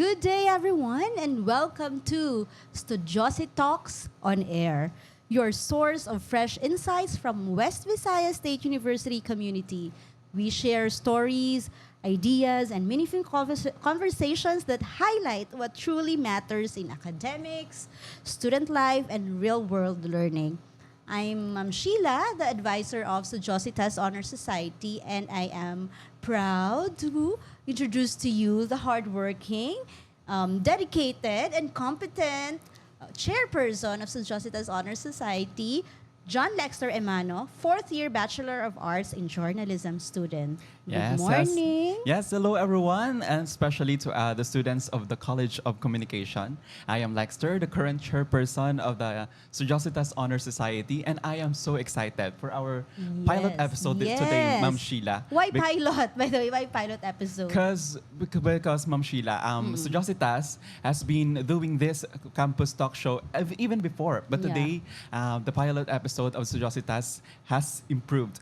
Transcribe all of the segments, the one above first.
Good day, everyone, and welcome to Studiosi Talks on Air, your source of fresh insights from West Visayas State University community. We share stories, ideas, and meaningful conversations that highlight what truly matters in academics, student life, and real-world learning. I'm Ma'am Sheila, the advisor of Sujositas Honor Society, and I am proud to introduce to you the hardworking, dedicated, and competent chairperson of Sujositas Honor Society, John Lexter Emano, fourth-year Bachelor of Arts in Journalism student. Good morning. Yes, hello everyone, and especially to the students of the College of Communication. I am Lexter, the current chairperson of the Sujositas Honor Society, and I am so excited for our pilot episode today, Ma'am Sheila. Why pilot? By the way, why pilot episode? Because Ma'am Sheila, Sujositas has been doing this campus talk show even before, but today the pilot episode of Sujositas has improved.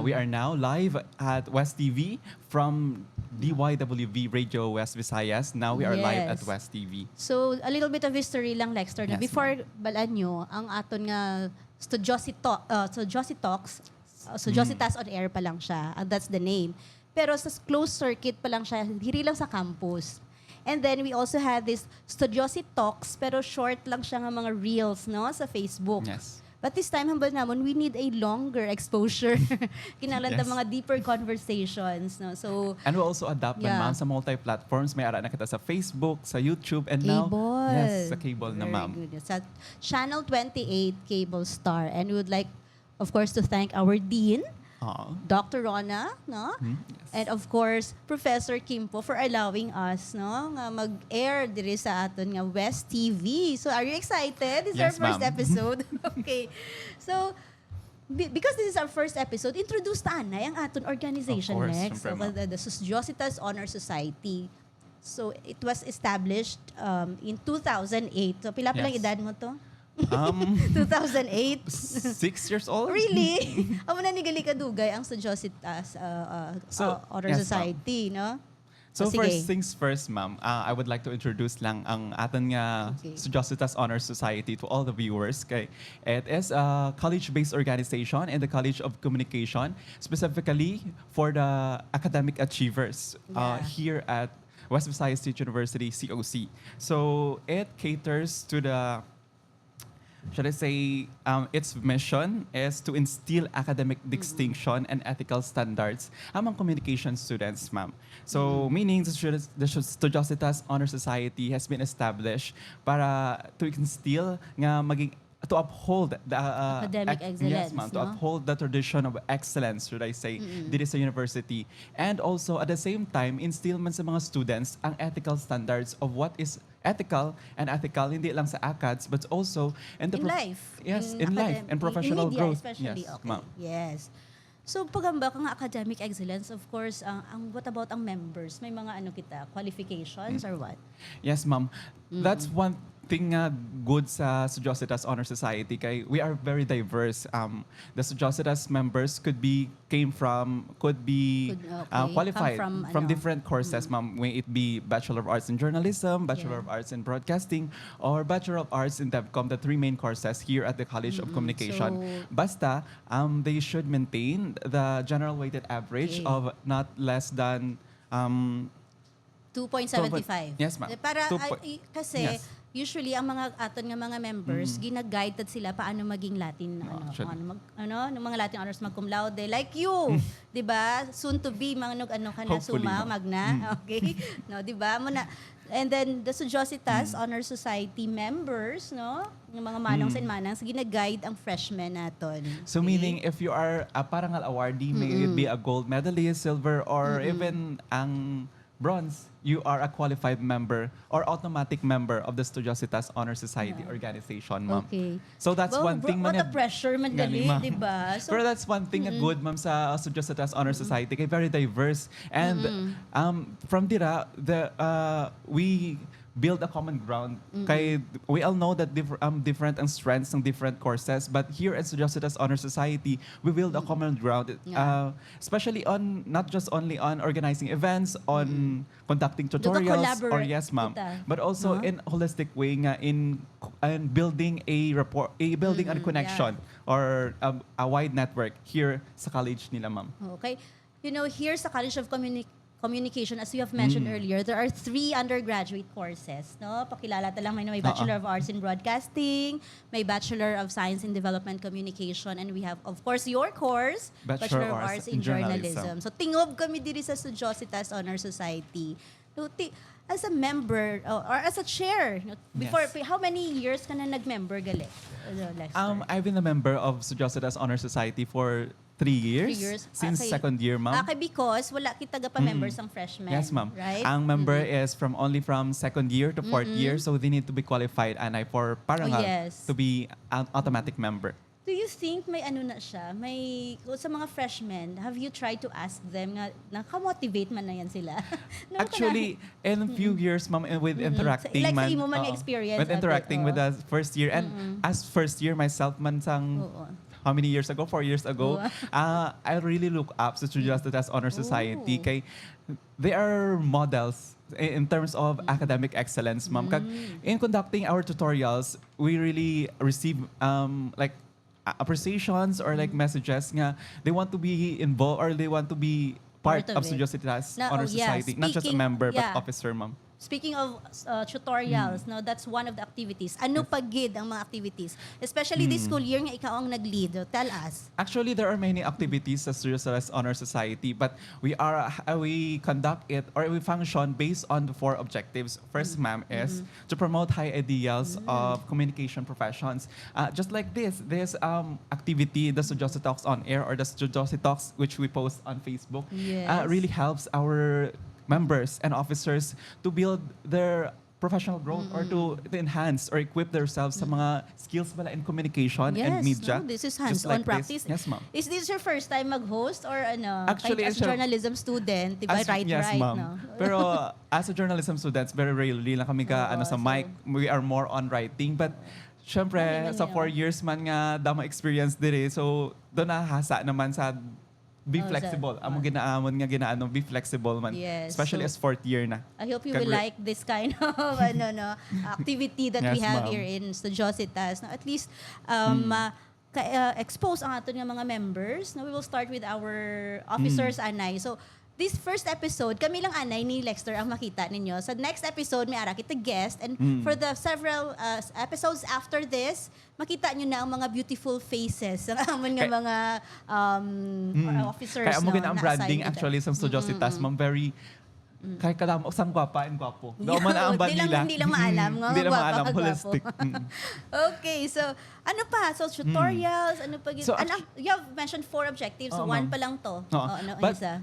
We are now live at West TV from DYWV Radio West Visayas. Now we are live at West TV. So, a little bit of history lang, Lexter. Na Yes, before balaan nyo, ang aton nga Studiosi Talks, Studiositas on Air pa lang siya. That's the name. Pero sa closed circuit pa lang siya, hindi lang sa campus. And then we also had this Studiosi Talks, pero short lang siya nga mga reels, no, sa Facebook. Yes. But this time, hambal namon, we need a longer exposure. Kinalanta mga deeper conversations. No? So, and we also adapt ma'am sa multi-platforms. May ara na kita sa Facebook, sa YouTube, and Cable. now, yes, sa cable na Very ma'am. good. Sa Channel 28 Cable Star. And we would like, of course, to thank our Dean, Dr. Rona, no? Yes. And of course, Professor Kimpo for allowing us, no, nga mag-air diri sa aton nga West TV. So are you excited? This is Yes, our first ma'am. episode. Okay. So because this is our first episode, introduce ta anay ang aton organization Of course, next. So, syempre, ma'am. the Sujositas Honor Society. So it was established in 2008. So pila pa lang Yes. edad mo to? 2008? 6 years old? Really? Amo na ni gali kadugay ang Sujositas Honor yes, Society, no? So Sige. first things first, ma'am, I would like to introduce lang ang aton nga Sujositas Honor Society to all the viewers. Kay it is a college-based organization in the College of Communication, specifically for the academic achievers here at West Visayas State University, COC. So it caters to the, should I say, its mission is to instill academic distinction and ethical standards among communication students, ma'am. So, meaning the Studiositas Honor Society has been established para to instill nga maging to uphold the Academic excellence, yes, ma'am, to no? uphold the tradition of excellence, should I say, dito sa university, and also at the same time instill man sa mga students ang ethical standards of what is ethical and ethical hindi lang sa ACADS but also in the In life. Yes, in life and professional in media, growth. especially. Yes, Okay. ma'am. Yes. So, pagamba ka nga academic excellence, of course, what about ang members? May mga ano kita, qualifications or what? Yes, ma'am. That's one thing good sa Sujositas Honor Society kay we are very diverse. The Sujositas members could be qualified Come from ano? different courses, ma'am. May it be Bachelor of Arts in Journalism, Bachelor of Arts in Broadcasting, or Bachelor of Arts in DevCom, the three main courses here at the College of Communication. So- Basta, they should maintain the general weighted average of not less than 2.75. Yes, ma'am. Para, Two kasi, yes. usually, ang mga aton nga mga members, ginaguided sila paano maging Latin, actually. ng mga Latin honors mag cum laude. Like you, di ba? Soon to be, mga ano ka na, Hopefully, suma, ma'am. magna. Okay? No, di ba? And then, the Sujositas Honor Society members, no? Yung mga manongs and manangs, ginaguide ang freshmen naton. So meaning if you are a parangal awardee, may it be a gold medalist, silver, or even ang bronze, you are a qualified member or automatic member of the Studiositas Honor Society organization, ma'am. Okay. So that's Well, one thing what man a pressure man gali, ma'am. di ba? So, Pero that's one thing na good, ma'am, sa Studiositas Honor Society. Kay very diverse. And from dira, we build a common ground. Kay we all know that different ang strengths ng different courses, but here at Studiositas Honor Society, we build a common ground, especially on not just only on organizing events, on conducting tutorials, or yes, ma'am, but also in holistic way nga in building a rapport, building a connection or a wide network here sa college nila, ma'am. Okay. You know, here sa College of Communication, as you have mentioned earlier, there are 3 undergraduate courses. No? Pakilala lang, may Bachelor of Arts in Broadcasting, may Bachelor of Science in Development Communication, and we have, of course, your course, Bachelor of Arts in Journalism. So, tingob kami diri sa Studiositas Honor Society. No, as a member, or as a chair, no, before, how many years ka na nag-member, gali? Lester? I've been a member of Studiositas Honor Society for 3 years. 3 years. Since Okay. second year, ma'am. Okay, because wala kita pa-members ang freshmen. Yes, ma'am. Right? Ang member is only from second year to fourth year, so they need to be qualified and for parangal yes. to be an automatic member. Do you think may ano na siya? May, sa mga freshmen, have you tried to ask them nga, nakamotivate man na yan sila? No, Actually, in a few years, ma'am, with interacting Like sa man, imo man oo, experience with at interacting it, with us first year, and as first year myself man sang Oo. how many years ago? 4 years ago. I really look up to Studiositas Honor Society. Kay they are models in terms of academic excellence, ma'am. Kag in conducting our tutorials, we really receive like appreciations or like messages nga they want to be involved or they want to be part Part of of it. Studiositas Na- Honor oh, yeah. Society. Not just a Speaking- member, yeah. but officer, ma'am. Speaking of tutorials, no, that's one of the activities. Ano pagid ang mga activities? Especially this school year nga ikaw ang nag-lead. Tell us. Actually, there are many activities sa Studiositas Honor Society, but we conduct it or we function based on the 4 objectives. First, ma'am, is to promote high ideals of communication professions. Just like this activity, the Studiosi Talks on Air or the Studiosi Talks, which we post on Facebook, Yes. really helps our members and officers to build their professional growth or to enhance or equip themselves sa mga skills pala in communication and media. No, this is Just hands-on like this. practice. Yes, ma'am. Is this your first time mag-host or ano? Actually, as it's a your- journalism student, diba? Yes, Right, ma'am. no? Pero as a journalism students, very rarely lang kami Oo, sa so- mic. We are more on writing. But syempre, Ano sa yun? 4 years man nga dama experience dire. So, doon nahasa naman sa be Oh, flexible. sa- Amo ginaamon nga ginaano, be flexible man. Yes, Especially so- as 4th year na. I hope you will like this kind of activity that we Yes, have ma'am. here in Studiositas. At least expose ang aton nga mga members. We will start with our officers, Anay. So, this first episode, kami lang Anay ni Lexter ang makita ninyo. Sa next episode, may ara kita guest. And for the several episodes after this, makita nyo na ang mga beautiful faces ng amon nga mga officers. Kaya amo no, gina ang na branding assigned actually sa Studiositas, ma'am, very kaya kadamo sang gwapa and gwapo. Daw man ang bandila. Hindi lang maalam nga. Hindi lang gwapa maalam ka, holistic. gwapo. Okay, so ano pa? So tutorials, ano pa? So, You have mentioned 4 objectives, so Oo, 1 ma'am. pa lang to. Oo. Ano But- isa?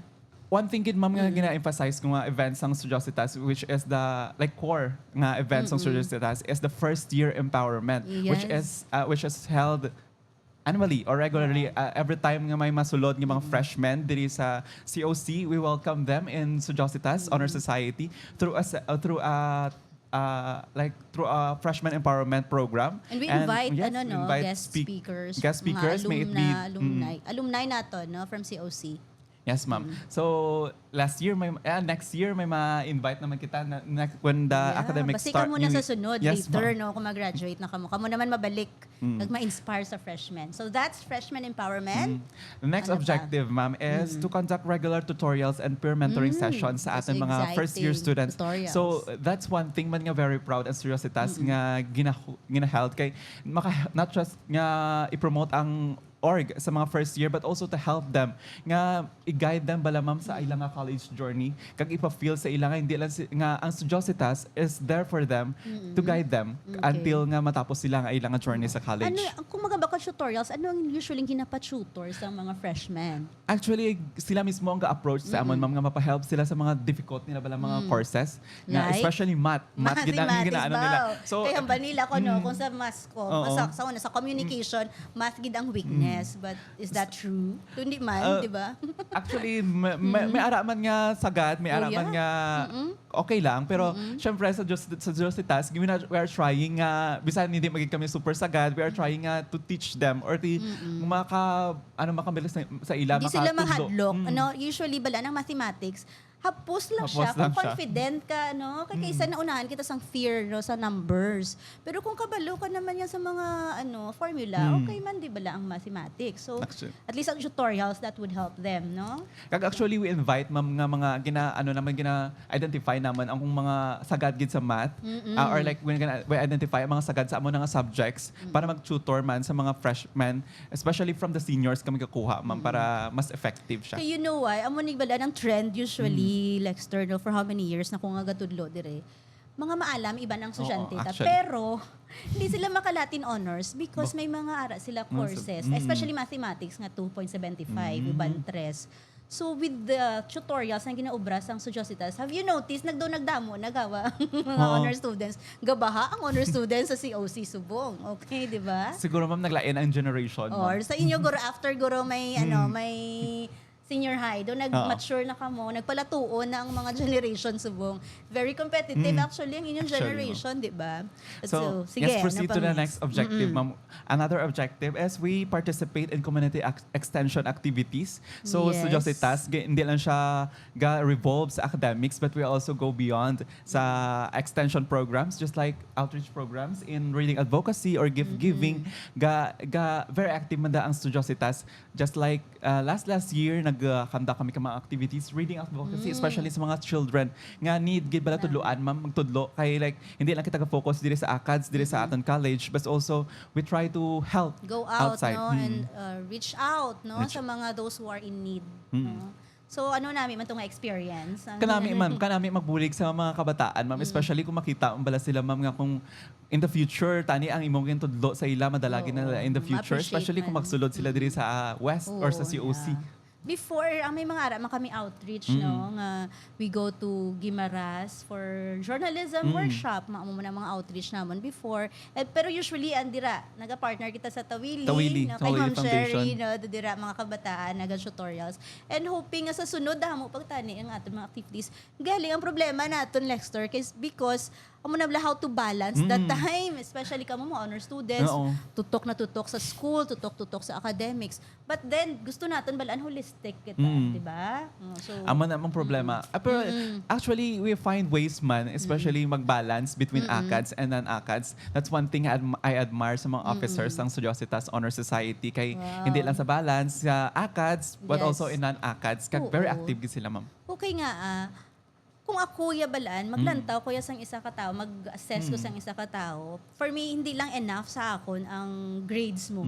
One thing gid ma'am nga gina-emphasize ko nga events ng Studiositas, which is the like core nga events ng Studiositas is the first year empowerment, Yes. which is held annually or regularly. Every time nga may masulod nga mga freshmen diri sa COC, we welcome them in Studiositas Honor Society through a freshman empowerment program. And we invite, yes, ano, we no, invite guest speakers. guest speakers, mga may it be alumni nato, no, from COC. Yes, ma'am. So, next year may ma-invite naman kita when the academic Basikan start. mo na sa sunod, Yes, later, ma'am. no, kung mag-graduate na kamo. Kamo naman mabalik, nagma-inspire sa freshmen. So that's freshman empowerment. The next Ano pa? objective, ma'am, is to conduct regular tutorials and peer mentoring sessions sa That's ating mga first-year exciting. students. Tutorials. So, that's one thing man nga very proud and Studiositas nga gina-held kay not just nga i-promote ang org sa mga first year but also to help them nga i-guide them bala ma'am sa ilang nga college journey kag ipa-feel sa ilang nga hindi lang nga ang Studiositas is there for them to guide them Okay. until nga matapos sila nga ilang nga journey sa college. Ano, kung magaba tutorials, ano ang usually ginapa-tutor sa mga freshmen? Actually, sila mismo ang ga-approach sa amon, ma'am, nga mapahelp sila sa mga difficult nila bala mga courses. Nga, Like? especially math. Math ginaano nila. So, kaya ba nila ko, no, kung sa math ko, Oo. sa communication, math gid ang weakness. But is that true? Hindi man, di ba? Actually, may araman nga sagad, may Oh, araman yeah. nga okay lang. Pero, syempre, sa Jositas, we are trying nga, bisan hindi maging kami super sagad, we are trying nga to teach them or makabilis sa ila, Hindi sila makatudlo. mahadlok. Ano, usually bala ng mathematics, hapos lang Hapos siya. lang Kung siya. confident ka, no? Kaya isa na unahan kita sa fear, no, sa numbers. Pero kung kabalo ka naman yan sa mga formula, okay man, di bala ang mathematics. So, Actually. at least ang tutorials, that would help them, no? Actually, we invite ma'am nga mga gina-identify naman ang mga sagad gid sa math or like we identify ang mga sagad sa amo nga subjects para mag-tutor man sa mga freshmen, especially from the seniors kami kakuha ma'am para mas effective siya. Kaya you know why? Amo ni bala ng trend usually, Lexter, no, for how many years na kung nga gatudlo dire. Mga maalam, iba ng estudyante. Oo, ta. actually. Pero, hindi sila makalatin honors because may mga ara sila courses. Especially mathematics nga 2.75, iban 3. So with the tutorials na ginaubra sang Sudyositas, have you noticed, nagdamo, nagawa ang mga honor students. Gabaha ang honor students sa COC Subong. Okay, di ba? Siguro ma'am naglain ang generation. Or Ma'am. sa inyo, guro, after guro may, may senior high, doon nag-mature na kamo, nagpalatuon na ang mga generation subong. Very competitive actually ang inyong Actually, generation, di ba? So, Sige, let's proceed to the napamiss. next objective, ma'am. Another objective is we participate in community extension activities. So, Yes. sa Jositas, hindi lang siya revolve sa academics, but we also go beyond sa extension programs, just like outreach programs in reading advocacy or gift-giving. Very active man da ang Jositas. Just like last year, nagkanda kami ka mga activities, reading advocacy, especially sa mga children. Nga need gid bala tudloan, ma'am, magtudlo. Kay like, hindi lang kita ka-focus diri sa ACADS, diri sa aton college, but also we try to help Go out, outside. no, and reach out, no, Reach- sa mga those who are in need. No? So, ano namin man itong experience? Kanami magbulig sa mga kabataan, ma'am, especially kung makita ang bala sila, ma'am, nga kung in the future, tani ang imong tudlo sa ila, madalagin na in the future, Ma-appreciate especially kung man. magsulod sila diri sa West or sa Oo, COC. yeah. Before, ang may mga ara man kami outreach, no, nga we go to Guimaras for journalism workshop, maamo mo na mga outreach naman before. Pero usually, andira, naga-partner kita sa Tawili, no, kay Tawili Ma'am Foundation. Sherry, no, dira mga kabataan, naga-tutorials. And hoping nga sa sunod, damo pagtani ang aton mga activities. Galing ang problema naton, Lexter, because amo na bala how to balance that time, especially kamo mga honor students, Oo. tutok sa school, tutok sa academics. But then, gusto natin balaan holistic kita, di ba? So, Ama namang problema. Pero actually, we find ways man, especially mag-balance between ACADS and non-ACADS. That's one thing I admire sa mga officers ng Sudyositas Honor Society. Kay hindi lang sa balance sa ACADS, but Yes. also in non-ACADS. Kag very Oo. active gid sila, ma'am. okay nga, kung ako balaan, maglantaw ko sang isa ka tao, mag-assess ko sang isa ka tao. For me, hindi lang enough sa akon ang grades mo.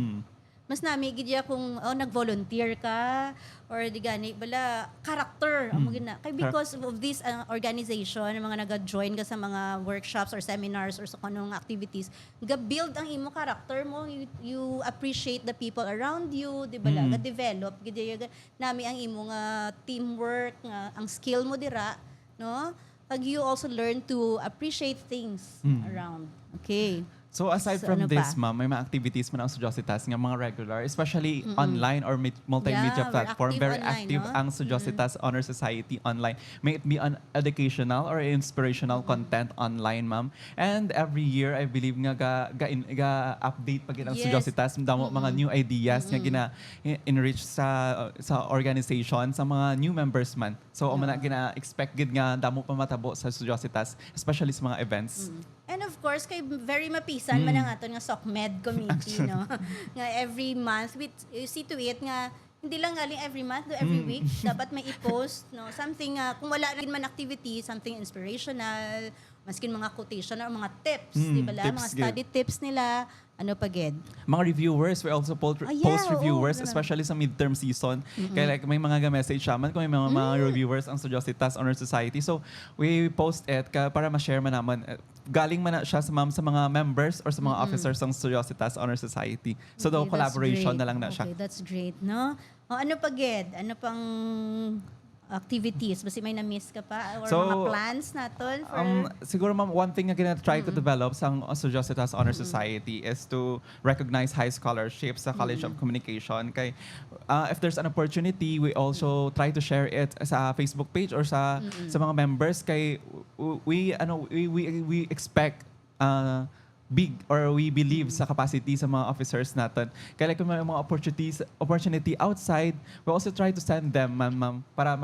Mas nami gidya kung nag-volunteer ka or di gani bala character amo gina kay because of this organization mga naga-join ka sa mga workshops or seminars or sa kanong activities ga-build ang imo character mo, you appreciate the people around you, di bala ga-develop gidya nami ang imo nga teamwork nga ang skill mo dira, no, pag you also learn to appreciate things around. Okay. So aside So, from ano this, pa? ma'am, may mga activities man ang Sudyositas nga mga regular, especially online or multimedia Yeah, we're platform. active Very online, active no? ang Sudyositas Honor Society online. May it be an educational or inspirational content online, ma'am. And every year, I believe nga ga-update pag ang Yes. Sudyositas, damo mga new ideas nga enrich sa organization, sa mga new members man. So, gina-expect gid nga damo pa matabo sa Sudyositas, especially sa mga events. And of course, kay very mapisan man ang aton nga SOCMED committee, no? Nga every month, you see to it nga, hindi lang galing every month, every week, dapat may i-post, no? Something, kung wala rin man activity, something inspirational, maskin mga quotation or mga tips, di ba? tips Mga gid. study tips nila, ano pa gid. Mga reviewers, we also Yeah, post reviewers, oo, ganun. especially sa midterm season. Kaya like may mga message naman kung may mga reviewers ang Studiositas Honor Society. So we post it para ma-share man naman. Galing man na siya sa mga members or sa mga officers ng Studiositas Honor Society. So Okay, the that's collaboration great. na lang na siya. Okay, that's great, no? O, ano pa gid? Ano pang activities? Basta may na-miss ka pa? Or So, mga plans naton for... Siguro ma'am, one thing na gina-try to develop sa Studiositas Honor Society is to recognize high scholarships sa College of Communication. Kay if there's an opportunity, we also try to share it sa Facebook page or sa mga members kay we expect big or we believe sa capacity sa mga officers natin. Kaya like kung may mga opportunity outside, we also try to send them ma'am, para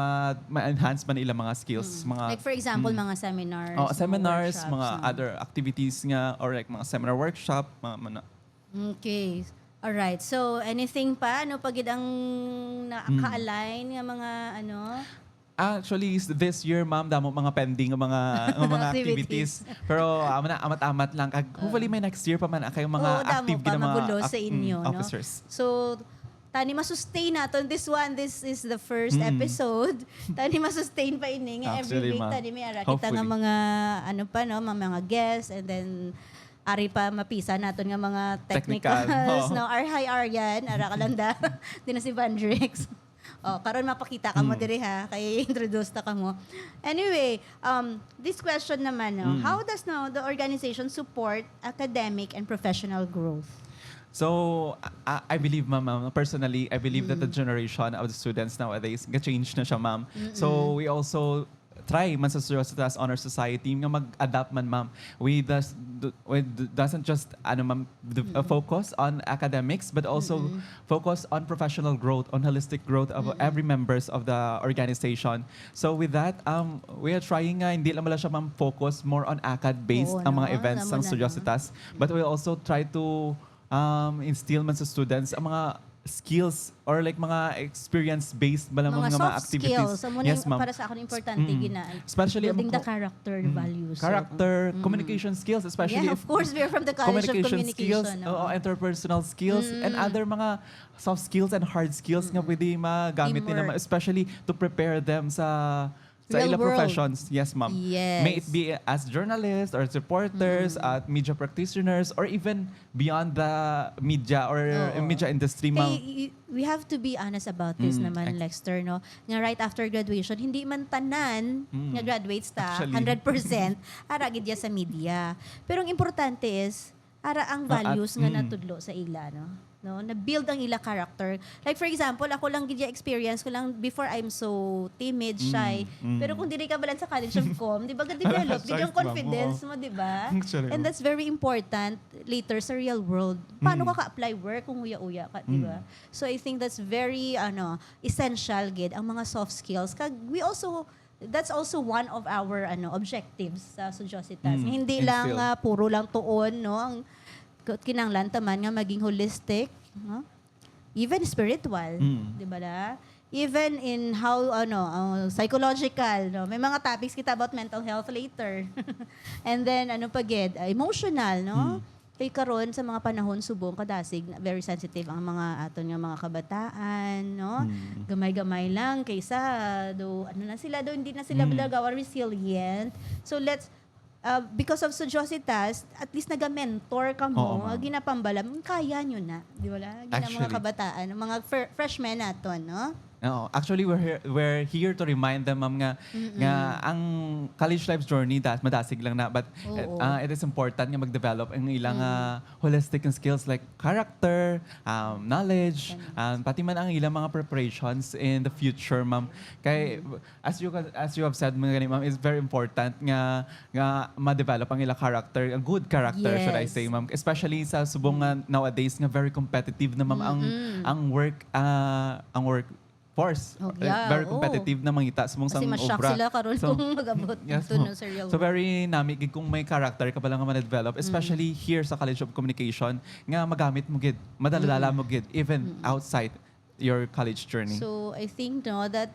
ma-enhance man nila mga skills. Mga, like for example, mga seminars. seminars, workshops, mga no? other activities nga or like mga seminar workshop, mga Okay. Alright. So, anything pa? Ano pagid ang naka-align nga mga ano? Actually, this year, ma'am, damo mga pending ng mga activities. Pero amat-amat lang. Hopefully, may next year pa man kayong mga Oo, damo active pa, na mga magulo sa inyo, no? officers. So, tani masustain naton this one. This is the first episode. Tani masustain pa ini nga every Actually, week ma'am. tani may ara kita nga Hopefully. mga ano pa no, mga guests and then ari pa mapisa naton nga mga Technical. technicals Oo. no. Hi Aryan, ara ka lang da. Di na si Vandrix. Oh, karon mapakita ka mo diri ha, kay introduce ta ka mo. Anyway, this question naman no, how does now the organization support academic and professional growth? So, I believe, ma'am, personally, I believe that the generation of the students nowadays, change na siya, ma'am. So, we also try man sa Studiositas Honor Society nga mag-adapt man, ma'am. We doesn't just focus on academics but also focus on professional growth, on holistic growth of every members of the organization. So with that, we are trying nga hindi lang mala siya ma'am focus more on acad-based Oo, ang mga no? events Alam mo ng na, Studiositas. But we also try to instill man sa students ang mga skills or like mga experience-based ba lang Mga mga soft activities. skills. Amo na Yes, yung ma'am. para sa akin importante gina. Especially building the ang- character values. Character, communication skills, especially Yeah, of course, we're from the College of skills, Communication. no? interpersonal skills, and other mga soft skills and hard skills nga pwede magamit nila, Teamwork. especially to prepare them sa Real ilang world. professions. Yes, ma'am. Yes. May it be as journalists or as reporters, at media practitioners, or even beyond the media or Oo. media industry, ma'am. We have to be honest about this naman, Lexter, no? Nga right after graduation, hindi man tanan nga graduates ta, Actually. 100%, ara gid ya sa media. Pero ang importante is, ara ang values nga natudlo sa ila, no? No, na build ang ila character. Like for example, ako lang gid ya experience ko lang before I'm so timid, shy. Pero kung dili ka balan sa College of Com, di ba ga-develop gid yung confidence mo, di ba? Actually, And that's very important later sa real world. Paano ka ka-apply work kung uya-uya ka, di ba? So I think that's very essential gid ang mga soft skills. Kag we also that's also one of our objectives sa Studiositas. Hindi lang Instill. puro lang tuon, no? Ang kinanglan taman nga maging holistic, no? Even spiritual, di ba la? Even in how psychological, no? May mga topics kita about mental health later. And then emotional, no? Kay karon sa mga panahon subong kadasig very sensitive ang mga aton nga mga kabataan, no? Gamay-gamay lang kaysa hindi na sila balagawa resilient. So let's because of Studiositas, at least naga-mentor ka mo, Oo, ma'am. ginapambalam, kaya nyo na. Di ba la? Mga Actually. kabataan, mga freshmen naton, no? No, actually we're here to remind them, ma'am, nga ang college life journey madasig lang na, but Oo. it is important nga mag-develop ang ilang holistic skills like character, knowledge, pati man ang ilang mga preparations in the future, ma'am. Kay as you have said, mga ganun, ma'am, it's very important nga ma-develop ang ilang character, a good character, should I Yes. say, ma'am. Especially sa subong nga nowadays nga very competitive na, ma'am, ang work force. Oh, yeah, Very oo. competitive na mangita sa mong Kasi sang ma-shock obra. sila karon So, kung mag-abot yes, dito ma'am. no, sa real So world. very namig kung may character ka pa lang nga ma-develop, especially here sa College of Communication, nga magamit mo gid, madaladala mo gid, even outside your college journey. So I think no that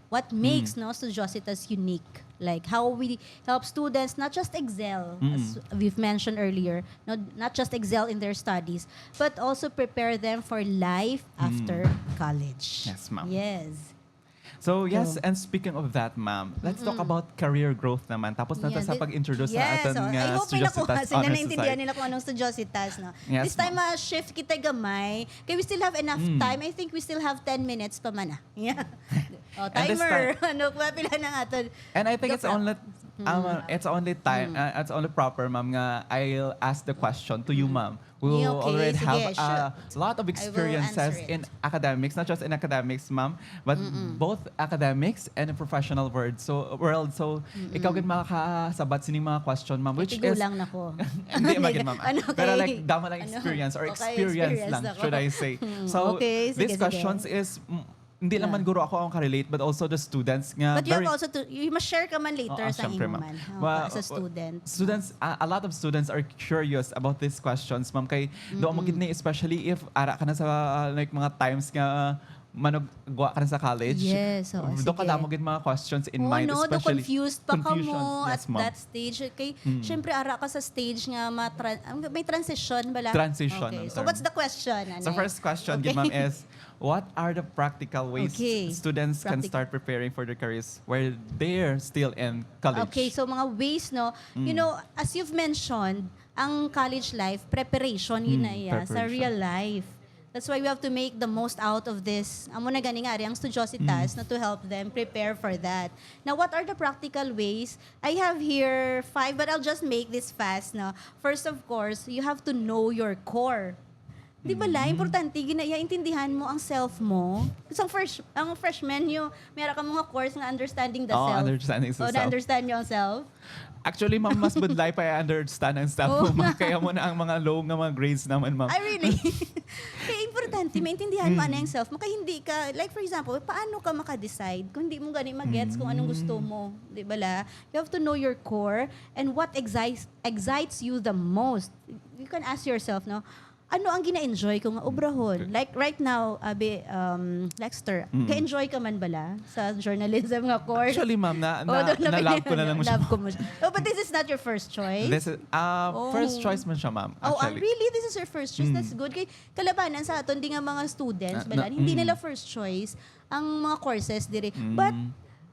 what makes no Studiositas unique. Like how we help students not just excel, as we've mentioned earlier, not just excel in their studies, but also prepare them for life after college. Yes, ma'am. Yes. So yes, and speaking of that, ma'am, let's talk about career growth naman. Tapos natin sa pag-introduce sa atin I hope may nakuha Studiositas sila, Honor naintindihan Society. nila kung anong Studiositas. No? Yes, This time, shift kita gamay. Kaya we still have enough time. I think we still have 10 minutes pa man. Yeah. And this Timer. Ano, pila na nga. And I think Go it's only time, it's only proper, ma'am, nga I'll ask the question to you, ma'am. We Yeah, will okay, already sige, have a lot of experiences answer it. in academics, not just in academics, ma'am, but both academics and in professional world. So, ikaw gid makakasabat sining mga question, ma'am, which is lang na ko. hindi magin, ma'am. Ano, Pero okay. like dama lang Ano? experience or Okay, experience experience lang, ako. should I say. So, Okay, sige, these sige. questions is hindi lang man guro ako ang ka-relate, but also the students nga But you very have also to, you must share ka man later Oo, sa syempre, imo ma'am. man. As a student. Students, a lot of students are curious about these questions, ma'am. Kay doon mo gid ni, especially if ara ka na sa like mga times nga manugwa ka na sa college. Yes, oo, doon ka sige. lang mo gid mga questions in mind, no, especially confused pa ka confusions. mo Yes, at ma'am. that stage. Kay, syempre, ara ka sa stage nga may transition bala. Transition Okay. ang So, term. what's the question? So first question, Okay. ma'am, is what are the practical ways Okay. students can start preparing for their careers while they're still in college? Okay, so mga ways, no? You know, as you've mentioned, ang college life, preparation, yun na iya, sa preparation. real life. That's why we have to make the most out of this. Amo na gani nga, ang Studiositas na to help them prepare for that. Now, what are the practical ways? I have here 5, but I'll just make this fast. No? First, of course, you have to know your core. Di ba la? Importante, intindihan mo ang self mo. Kasi ang freshman nyo, meron ka mga course nga understanding the self. Understanding the self. Na-understand nyo ang self. Actually, ma'am, mas budlay pa i-understand ang staff Oh. mo, ma'am. Kaya mo na ang mga low nga mga grades naman, ma'am. Ay, really? Kaya importante, maintindihan mo ano yung self mo. Kaya hindi ka, like for example, paano ka makadecide kung hindi mo gani mag-gets kung anong gusto mo. Di ba la? You have to know your core and what excites you the most. You can ask yourself, no? Ano ang gina-enjoy ko nga obrahon? Like right now, Lexter, ka-enjoy ka man bala sa journalism nga course? Actually, ma'am, doon na-love ko na lang mo siya. Love ko mo siya. Oh, but this is not your first choice? This is, first choice man siya, ma'am. Oh, Actually. really? This is your first choice? That's good. Kay kalabanan sa aton, di nga mga students, hindi nila first choice ang mga courses dire. But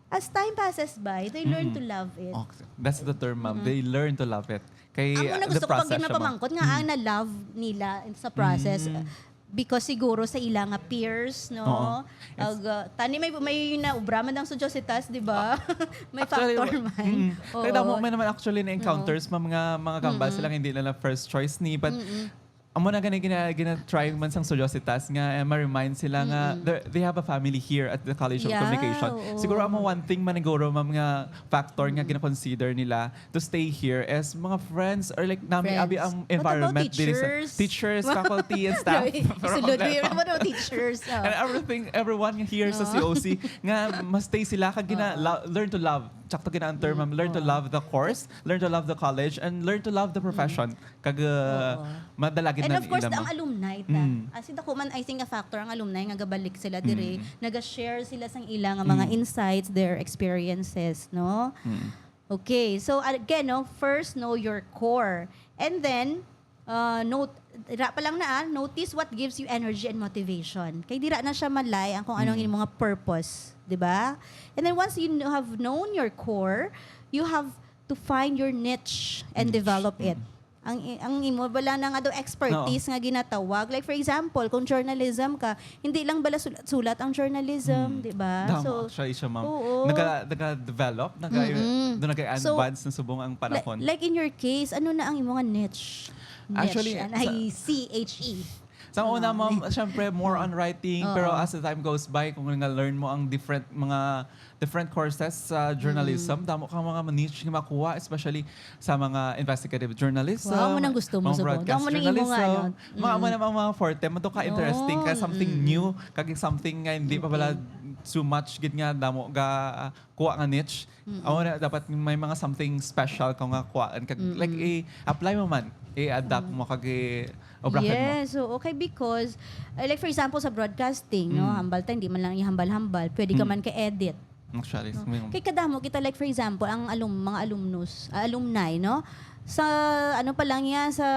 as time passes by, they learn to love it. Okay. That's the term, ma'am. They learn to love it. Kay Ang una the gusto ko pag process siya, ma'am. ginapamangkot nga ang na-love nila sa process. Because siguro sa ilang nga peers, no? Oo. Tani may naubraman ng Studiositas, di ba? May Actually, factor man. Kaya mo may naman actually na-encounters mga kambal silang hindi nila first choice ni. But amo na gina-try man sang Studiositas nga ma-remind sila nga they have a family here at the College of Yeah, Communication. oo. Siguro amo one thing man siguro ma'am nga factor nga gina-consider nila to stay here as mga friends or like nami Friends. abi ang What about environment diri sa teachers? teachers, faculty and staff. Isulod mo yun. What about teachers? Oh. And everyone here sa COC nga mas-stay sila kag learn to love. Tsakto gina ang term, ma'am. Learn to love the course, learn to love the college, and learn to love the profession. Kag madalagin And na of course, ila, ang ma'am. alumni ta. As ako man, I think a factor ang alumni nga gabalik sila dire, naga-share sila sang ilang mga insights, their experiences, no? Okay, so again, no, first know your core. And then notice what gives you energy and motivation. Kay dira na siya malay ang kung anong inyong mga purpose, 'di ba? And then once you have known your core, you have to find your niche and develop it. Ang imo bala na nga do expertise nga ginatawag. Like for example, kung journalism ka, hindi lang bala sulat ang journalism, 'di ba? Dama, siya, ma'am. oo. Nag-develop, nag-advance na subong ang panahon. Like in your case, ano na ang imo nga niche? Actually, N-I-C-H-E. Sa una, ma'am, syempre more on writing, pero as the time goes by, kung nga-learn mo ang different courses sa journalism, damo kang mga niche nga makuha, especially sa mga investigative journalism, Wow, mo nang gusto mo mga sa broadcast mo nang imo nga, journalism, mga forte, mo to ka interesting, ka something new, kag something nga hindi pa pala too much gid nga damo ga kuha nga niche. Amo na dapat may mga something special ka nga kuhaan kag like apply mo man, adapt mo kag obrahan mo. Yes, so okay because like for example sa broadcasting, no, hambal ta hindi man lang ihambal-hambal, pwede ka man ka-edit. Actually, Kay kadamo kita like for example ang mga alumni, no? Sa ano pa lang yan sa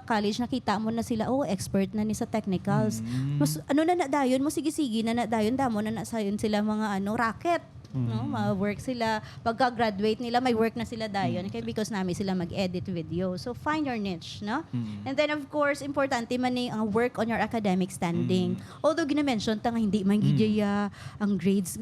college nakita mo na sila expert na ni sa technicals. Mas ano na dayon mo sige na dayon damo na sayon sila mga racket. No, work sila pagka-graduate nila may work na sila dayon kay because nami sila mag-edit video. So find your niche, no? And then of course importante man ni ang work on your academic standing. Although gina-mention ta nga hindi man gidya ang grades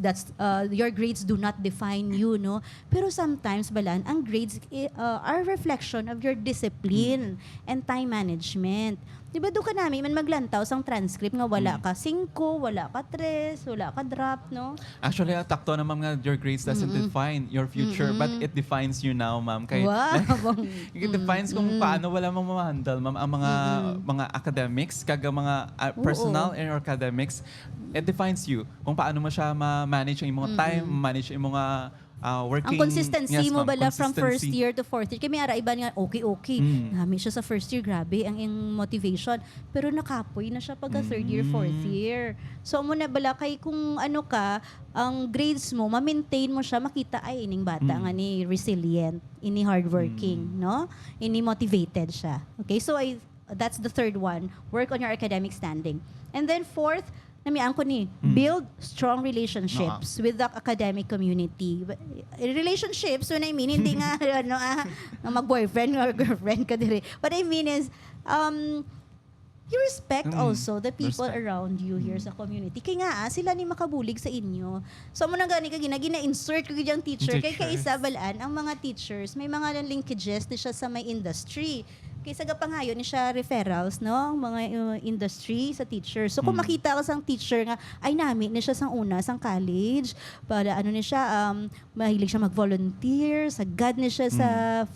your grades do not define you, no? Pero sometimes balan ang grades are reflection of your discipline and time management. Diba doon ka namin man maglantaw sang transcript nga wala ka 5, wala ka 3, wala ka drop, no? Actually, takto naman nga your grades doesn't define your future, but it defines you now, ma'am. Kay, Wow! it defines kung paano wala mong ma-handle, ma'am, ang mga academics, kag ang mga personal and academics. It defines you kung paano mo siya ma-manage yung mga time, manage yung mga working. Ang consistency mo ma'am, bala from first consistency. year to fourth year. Kaya may iba nga, okay. Nami siya sa first year, grabe, ang iyong motivation. Pero nakapoy na siya pagka third year, fourth year. So, mo na bala, kay kung ano ka, ang grades mo, ma-maintain mo siya, makita, ay, ining bata nga ni resilient, ini hardworking, no? Ini motivated siya. Okay, so that's the third one. Work on your academic standing. And then fourth, namian ko ni, build strong relationships with the academic community. Relationships, when I mean, hindi nga, mag-boyfriend or girlfriend ka dire. What I mean is, you respect also the people Respect. around you here sa community. Kaya nga, sila ni makabulig sa inyo. So, mo na gani ka gina-insert ko yung teacher. Kaya kaisa balaan, ang mga teachers, may mga linkages na siya sa may industry. Kaysa gapangayon ni siya referrals, no? Mga industry sa teacher. So, kung makita ka sang teacher nga, ay namin ni siya sang una, sang college, para ano ni siya, mahilig siya mag-volunteer, sagad ni siya sa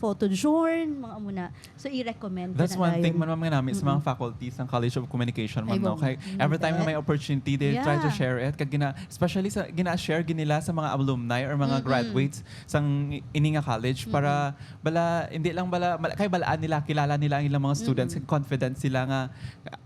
photojourn, mga muna. So, i-recommend That's ko na one thing dayon. man namin sa mga faculties ng College of Communication, Ay, ma'am. No? Kay every time na may opportunity, they try to Yeah. share it. Kag especially sa gina-share ginila sa mga alumni or mga graduates sang ininga college para bala hindi lang bala kay balaan nila kilala nila ang ilang mga students, confident sila nga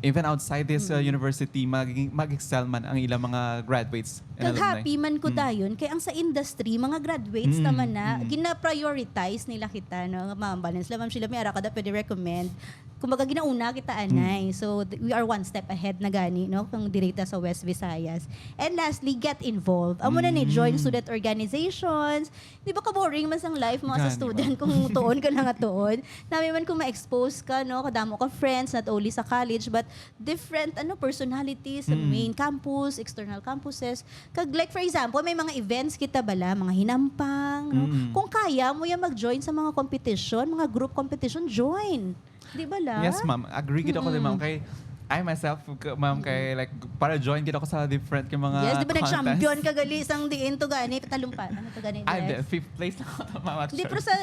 even outside this university mag-excel man ang ilang mga graduates and Kag alumni. happy man ko dayon kay ang sa industry mga graduates naman na gina-prioritize nila kita, no? Ma'am, balance lang ma'am sila may ara kada pwede recommend. Kumbaga ginauna kita anay. So we are one step ahead na gani, no? Kung direta sa West Visayas. And lastly, get involved. Amo na ni join student organizations. Di ba ka boring man sang life mo as a Gani student kung tuon ka na nga tuon. Nami man kung ma-expose ka, no? Kadamo ka friends not only sa college but different personalities sa main campus, external campuses. Kag like for example, may mga events kita bala, mga hinampang, no? Kung kaya mo yan mag-join sa mga competition, mga group competition, join. Di ba la? Yes, ma'am. Agree gid ako din, ma'am. Kay I myself, ma'am, kay like para join gid ako sa different kay mga Yes, di ba contests. nag-champion ka gali sang diin to gani patalumpan. Ano to gani? Ay, Direk? fifth place lang ako, ma'am. Di actually. pero sa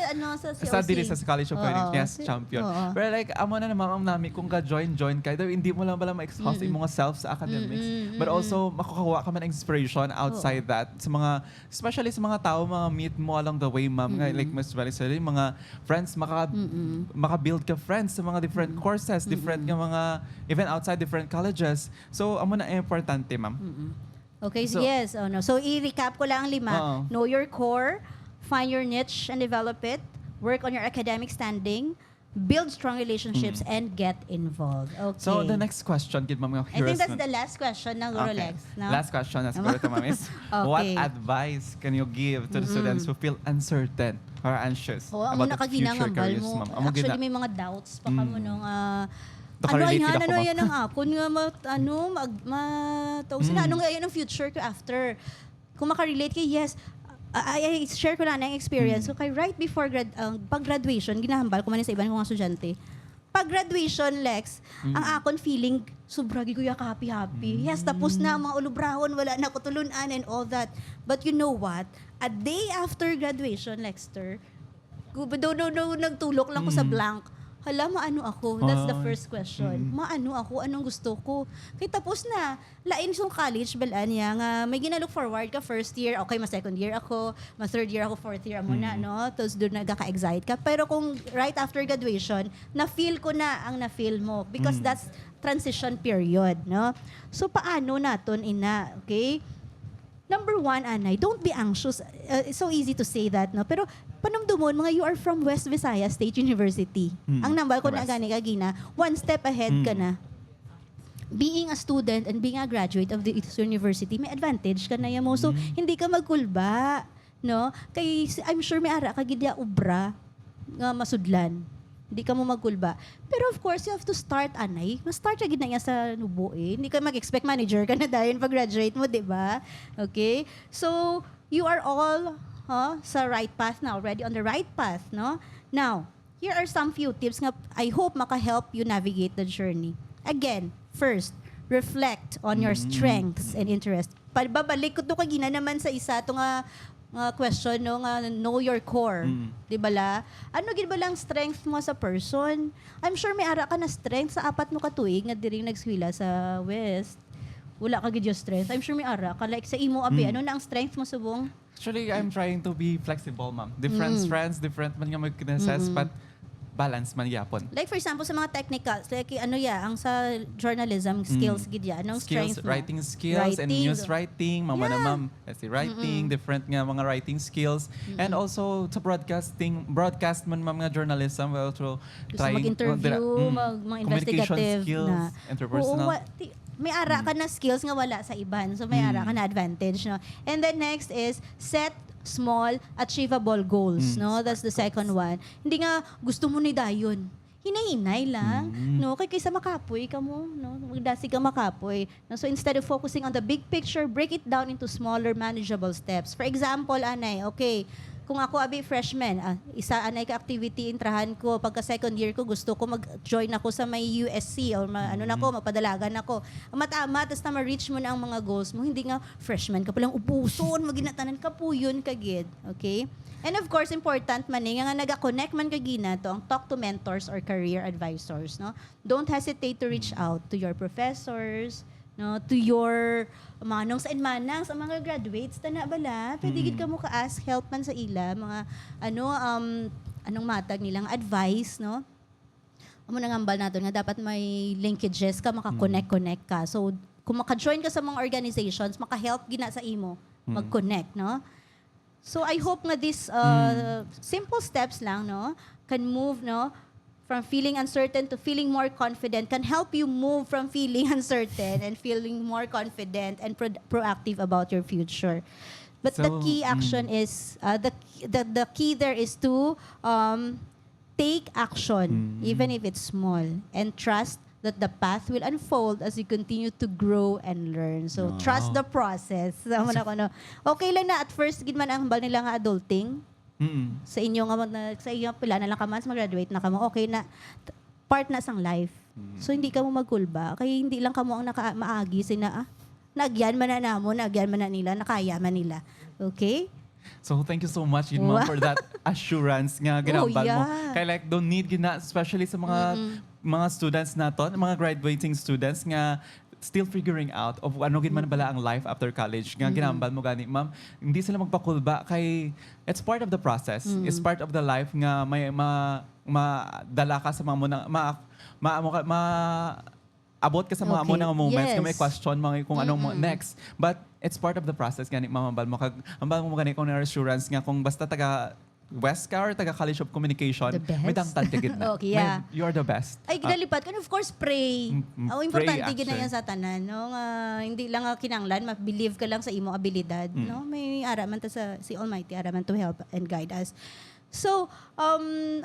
COC. Sa dili sa College of Communication, Oo. yes, champion. Oo. Pero like, amo na naman ang nami kung ka-join ka, daw hindi mo lang bala ma-exhaust yung mga self sa academics. But also, makukuha ka man ng inspiration outside that. Sa mga, especially sa mga tao, mga meet mo along the way, ma'am. Like Ms. Valiceli, mga friends, maka-build ka friends sa mga different courses, different nga mga, even outside different colleges. So, amo na importante, ma'am. Okay, So- yes. Oh, no. So, i-recap ko lang ang 5. Oo. Know your core, find your niche and develop it, work on your academic standing, build strong relationships, and get involved. Okay. So, the next question, gid ma'am, I think that's the last question ng Rolex. No? Last question na siguro ito, ma'am, is what Okay. advice can you give to the students who feel uncertain or anxious Oo, amo about na the future kaginangambal careers, mo. ma'am? Amo Actually, gina- may mga doubts pa ka mo nung Nakarelate yan, gid ako, ma'am. yan ang akon nga ano nga yan ang future ko after. Kung makarelate kay yes, I share ko lang ang experience. So kay right before pag-graduation, ginahambal ko man sa ibang mga estudyante. Pag-graduation, Lex, ang akon feeling, sobra gid ko ya happy. Yes, tapos na ang mga ulubrahon, wala na ko tulunan and all that. But you know what? A day after graduation, Lexter, nagtulok lang ko sa blank. hala, maano ako? That's the Ay. first question. Maano ako? Anong gusto ko? Kaya tapos na. Lain yung college, balaan niya nga, may ginalook forward ka first year, okay, second year ako, third year ako, fourth year mo na, no? Tapos doon nagkaka-excite ka. Pero kung right after graduation, na-feel ko na ang na-feel mo because that's transition period, no? So, paano naton ina, okay? Number one, Anay, don't be anxious. It's so easy to say that, no? Pero panumdumon, mga you are from West Visayas State University. Ang nambal ko na Yes. gani kagina, one step ahead ka na. Being a student and being a graduate of the university, may advantage ka na yan mo. So, hindi ka magkulba, no? Kay, I'm sure may ara ka gidya ubra nga masudlan. Hindi ka mo magkulba. Pero of course, you have to start, Anay. Mas-start ka gina yan sa nubo eh. Hindi ka mag-expect manager ka na dahil pag-graduate mo, di ba? Okay? So, you are all sa right path now, already on the right path, no? Now, here are some few tips nga I hope maka-help you navigate the journey. Again, first, reflect on your strengths and interests. Babalik ko to kagina naman sa isa to nga question no nga know your core. Di ba la? Ano gid ba lang strength mo sa person? I'm sure may ara ka na strength sa apat mo ka tuig nga diri nagskwela sa West. Wala ka gid yung strength. I'm sure may ara ka like sa imo abi ano na ang strength mo subong? Actually, I'm trying to be flexible, ma'am. Different strands, different man nga mag-kinesis, but balance man yapon. Like for example sa mga technicals, like ano ang sa journalism skills gid ya. Anong Skills, strength mo? writing skills and news writing, mama na ma'am, let's say writing, different nga mga writing skills. And also sa broadcast man ma'am nga journalism, well, so Gusto mag-interview, mga investigative skills, na. interpersonal. May ara ka na skills nga wala sa iban. So may ara ka na advantage, no? And then next is set small achievable goals, no? That's the second one. Hindi nga gusto mo ni dayon. Hinay-hinay lang, no? Kaysa makapoy ka mo, no? Magdasi ka makapoy. No? So instead of focusing on the big picture, break it down into smaller manageable steps. For example, Anay, okay, kung ako abi freshman, isa anay ka activity intrahan ko pagka second year ko gusto ko mag-join ako sa may USC or ano na ko mapadalagan ako. Mata-ama tas na ma-reach mo na ang mga goals mo. Hindi nga freshman ka palang upuson, maginatanan ka po yun kagid. Okay? And of course, important man nga naga-connect man kagina to ang talk to mentors or career advisors, no? Don't hesitate to reach out to your professors, no, to your manongs and manangs, ang mga graduates tana bala pwede gid ka mo ka-ask help man sa ila mga anong matag nilang advice, no? Amo nang ambal naton nga dapat may linkages ka maka-connect ka. So kung maka-join ka sa mga organizations, maka-help gina sa imo mag-connect, no? So I hope nga this simple steps lang, no, can move, no, from feeling uncertain to feeling more confident, can help you move from feeling uncertain and feeling more confident and proactive about your future. But the So, key action is, the key there is to take action, even if it's small, and trust that the path will unfold as you continue to grow and learn. So, trust the process. Sama na ko, no? Okay lang na at first, gid man ang hambal nila nga adulting, sa inyo nga sa inyo pila na lang ka months mag-graduate na ka mo okay na part na sang life. So hindi ka mo magkulba kay hindi lang ka mo ang maagi sina nagyan man na namo nagyan man na nila nakaya man nila. Okay? So thank you so much yun ma'am for that assurance nga ginambal mo. yeah. Kaya like don't need gina especially sa mga students naton, mga graduating students nga still figuring out of ano gid man bala ang life after college nga ginambal mo gani ma'am hindi sila magpakulba kay it's part of the process, it's part of the life nga may madala ka sa mga abot ka sa mga mo nga moments nga may question mga kung anong next, but it's part of the process gani mamambal mo kag ambal mo gani kung na assurance nga kung basta taga West ka or taga College of Communication, The best. may dangtad ka gitna. Okay, yeah. You are the best. Ay, ginalipat ka. Of course, pray. Importante Pray, gid na yan sa tanan. No? Hindi lang kinanglan, ma-believe ka lang sa imong abilidad. No? May araman ta sa si Almighty, araman to help and guide us. So,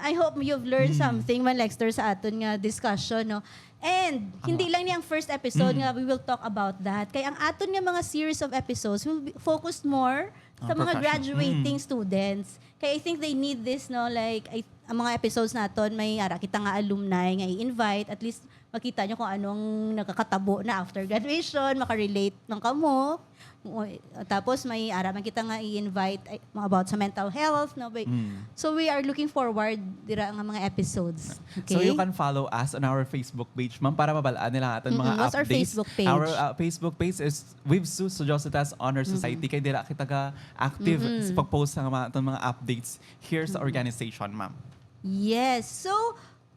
I hope you've learned something man Lexter sa aton nga discussion, no? And hindi lang niyang first episode nga we will talk about that. Kaya ang aton nga mga series of episodes will be focused more sa mga graduating students. Kaya I think they need this, no? Like, ang mga episodes naton may ara kita nga alumni nga i-invite, at least makita nyo kung anong nakakatabo na after graduation, makarelate ng kamo. Tapos may araman kita nga i-invite about sa mental health. No? So we are looking forward dira nga mga episodes. Okay? So you can follow us on our Facebook page, ma'am, para mabalaan nila aton mga What's our updates. Facebook page? Our Facebook page is with Studiositas Honor Society. Kaya dira kita ka active sa pag-post ng mga updates here sa organization, ma'am. Yes. So,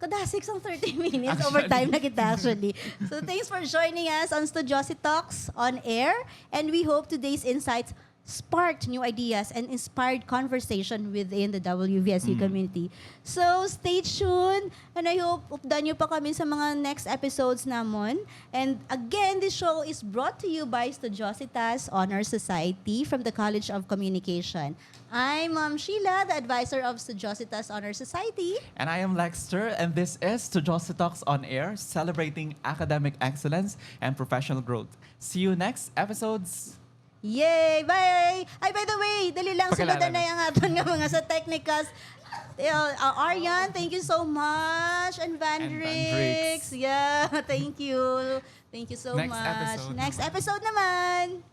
kadasik sang 30 minutes overtime na kita actually. So thanks for joining us on Studiosi Talks on air, and we hope today's insights sparked new ideas and inspired conversation within the WVSU community. So stay tuned, and I hope updan nyo pa kami sa mga next episodes namon. And again, this show is brought to you by Studiositas Honor Society from the College of Communication. I'm Ma'am Sheila, the advisor of Studiositas Honor Society. And I am Lexter, and this is Studiosi Talks on Air, celebrating academic excellence and professional growth. See you next episodes. Yay! Bye! Ay, by the way, dali lang Pakilala sunod na na. yung aton nga mga sa technicals. Aryan, thank you so much. And Vandrix. Vandrix. Yeah, thank you. Thank you so Next much. episode Next naman. episode naman.